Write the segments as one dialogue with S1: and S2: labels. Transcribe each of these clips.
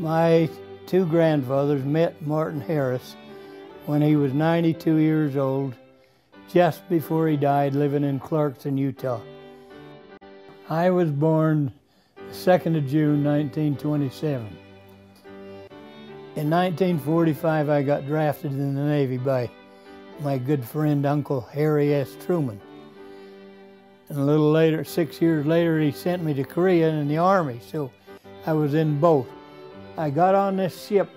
S1: My two grandfathers met Martin Harris when he was 92 years old, just before he died, living in Clarkson, Utah. I was born the 2nd of June, 1927. In 1945, I got drafted in the Navy by my good friend, Uncle Harry S. Truman. And a little later, 6 years later, he sent me to Korea in the Army, so I was in both. I got on this ship,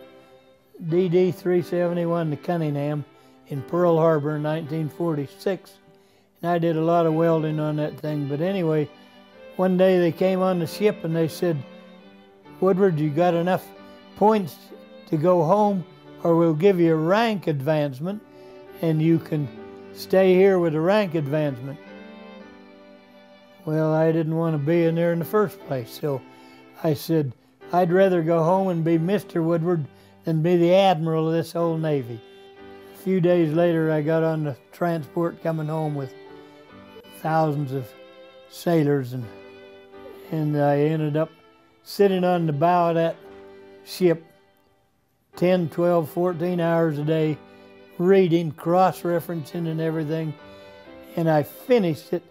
S1: DD-371, the Cunningham, in Pearl Harbor in 1946, and I did a lot of welding on that thing. But anyway, one day they came on the ship and they said, "Woodward, you got enough points to go home, or we'll give you a rank advancement and you can stay here with a rank advancement." Well, I didn't want to be in there in the first place, so I said, I'd rather go home and be Mr. Woodward than be the admiral of this whole Navy. A few days later, I got on the transport coming home with thousands of sailors, and I ended up sitting on the bow of that ship 10, 12, 14 hours a day, reading, cross-referencing and everything, and I finished it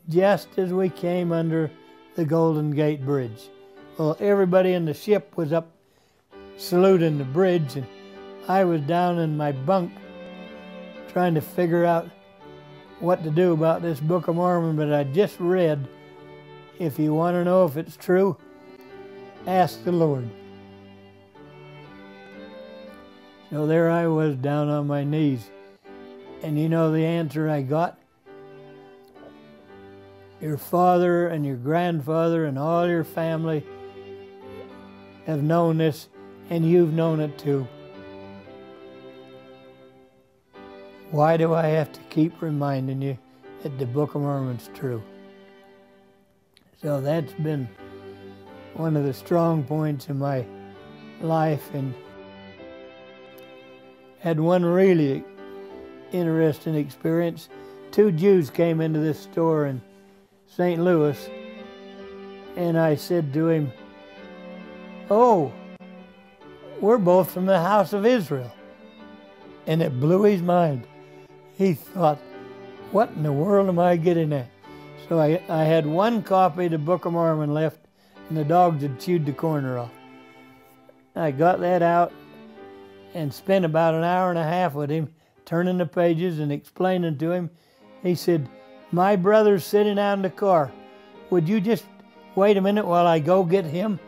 S1: just as we came under the Golden Gate Bridge. Well, everybody in the ship was up saluting the bridge, and I was down in my bunk trying to figure out what to do about this Book of Mormon, but I just read, "If you want to know if it's true, ask the Lord." So there I was down on my knees, and you know the answer I got? Your father and your grandfather and all your family have known this, and you've known it too. Why do I have to keep reminding you that the Book of Mormon's true? So that's been one of the strong points in my life, and had one really interesting experience. Two Jews came into this store in St. Louis, and I said to him, "Oh, we're both from the house of Israel." And it blew his mind. He thought, what in the world am I getting at? So I had one copy of the Book of Mormon left, and the dogs had chewed the corner off. I got that out and spent about an hour and a half with him, turning the pages and explaining to him. He said, "My brother's sitting out in the car. Would you just wait a minute while I go get him?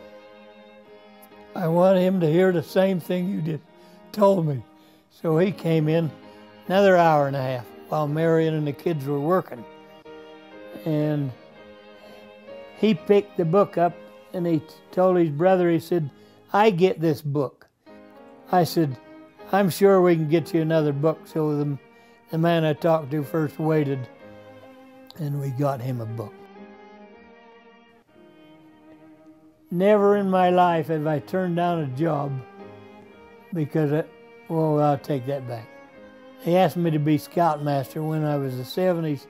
S1: I want him to hear the same thing you just told me." So he came in another hour and a half while Marion and the kids were working. And he picked the book up and he told his brother, he said, "I get this book." I said, "I'm sure we can get you another book." So the man I talked to first waited, and we got him a book. Never in my life have I turned down a job because, I'll take that back. They asked me to be scoutmaster when I was the 70s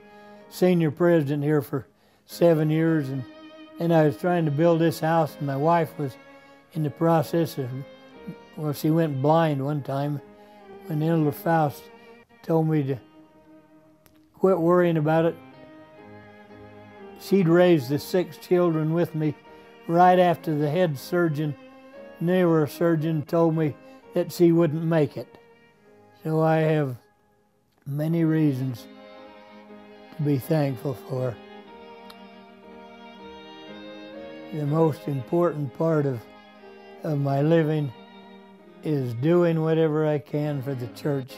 S1: senior president here for 7 years, and I was trying to build this house, and my wife was in the process of, she went blind one time when Elder Faust told me to quit worrying about it. She'd raised the 6 children with me right after the head surgeon, neurosurgeon, told me that she wouldn't make it. So I have many reasons to be thankful for. The most important part of my living is doing whatever I can for the church,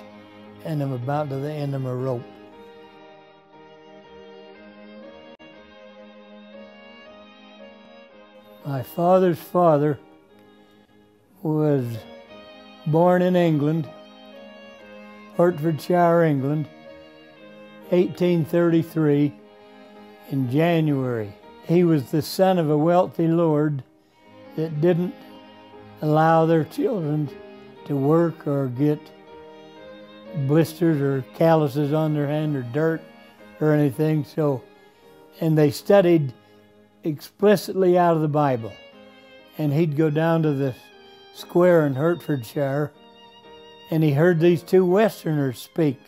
S1: and I'm about to the end of my rope. My father's father was born in England, Hertfordshire, England, 1833, in January. He was the son of a wealthy lord that didn't allow their children to work or get blisters or calluses on their hand or dirt or anything. And they studied explicitly out of the Bible. And he'd go down to the square in Hertfordshire, and he heard these two Westerners speak,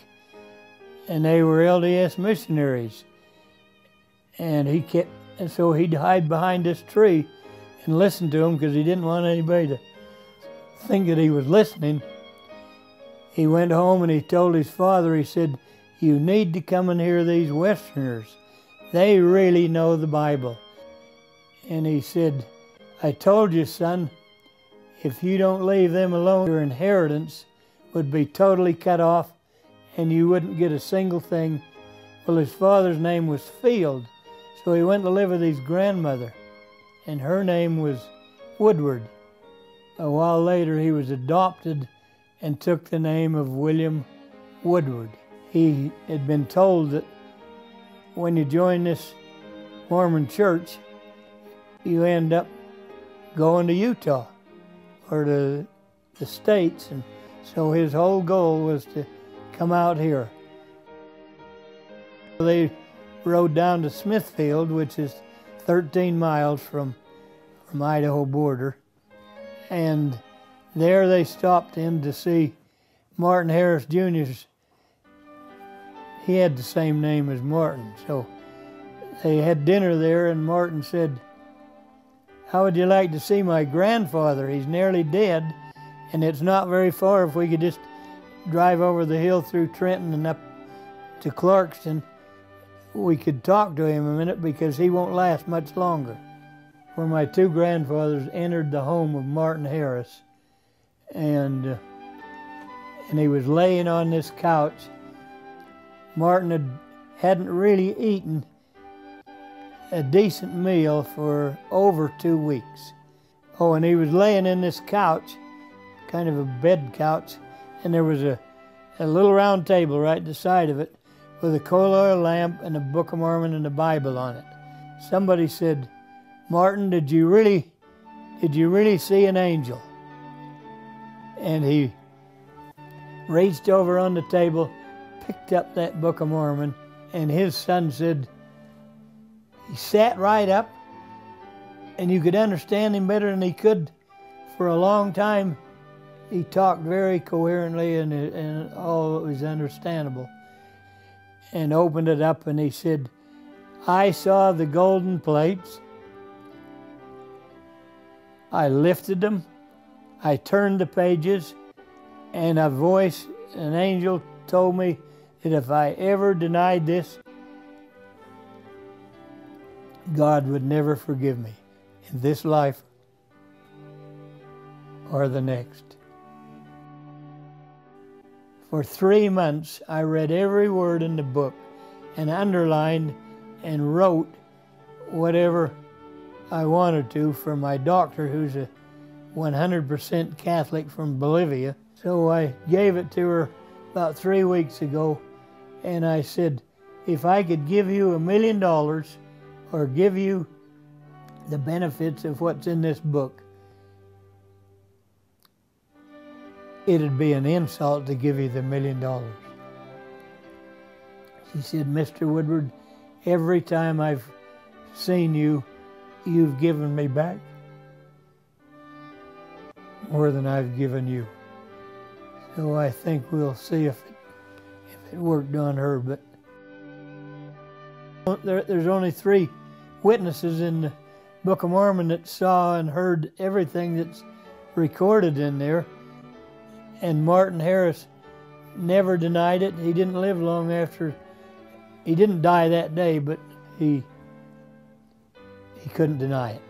S1: and they were LDS missionaries. And so he'd hide behind this tree and listen to them because he didn't want anybody to think that he was listening. He went home and he told his father, he said, "You need to come and hear these Westerners. They really know the Bible." And he said, "I told you, son, if you don't leave them alone, your inheritance would be totally cut off and you wouldn't get a single thing." Well, his father's name was Field, so he went to live with his grandmother, and her name was Woodward. A while later, he was adopted and took the name of William Woodward. He had been told that when you join this Mormon church, you end up going to Utah or to the States, and so his whole goal was to come out here. They rode down to Smithfield, which is 13 miles from Idaho border, and there they stopped in to see Martin Harris Jr.'s. He had the same name as Martin, so they had dinner there, and Martin said, "How would you like to see my grandfather? He's nearly dead, and it's not very far if we could just drive over the hill through Trenton and up to Clarkston. We could talk to him a minute because he won't last much longer." Where my two grandfathers entered the home of Martin Harris, and he was laying on this couch. Martin hadn't really eaten a decent meal for over 2 weeks. Oh, and he was laying in this couch, kind of a bed couch, and there was a little round table right at the side of it with a coal oil lamp and a Book of Mormon and a Bible on it. Somebody said, "Martin, did you really see an angel?" And he reached over on the table, picked up that Book of Mormon, and his son said, he sat right up, and you could understand him better than he could for a long time. He talked very coherently, and all was understandable. And opened it up, and he said, "I saw the golden plates. I lifted them, I turned the pages, and a voice, an angel, told me that if I ever denied this, God would never forgive me in this life or the next." For 3 months, I read every word in the book and underlined and wrote whatever I wanted to for my doctor, who's a 100% Catholic from Bolivia. So I gave it to her about 3 weeks ago, and I said, "If I could give you $1 million or give you the benefits of what's in this book, it'd be an insult to give you the $1 million." She said, "Mr. Woodward, every time I've seen you, you've given me back more than I've given you." So I think we'll see if it worked on her. But there's only 3 witnesses in the Book of Mormon that saw and heard everything that's recorded in there. And Martin Harris never denied it. He didn't live long after. He didn't die that day, but he couldn't deny it.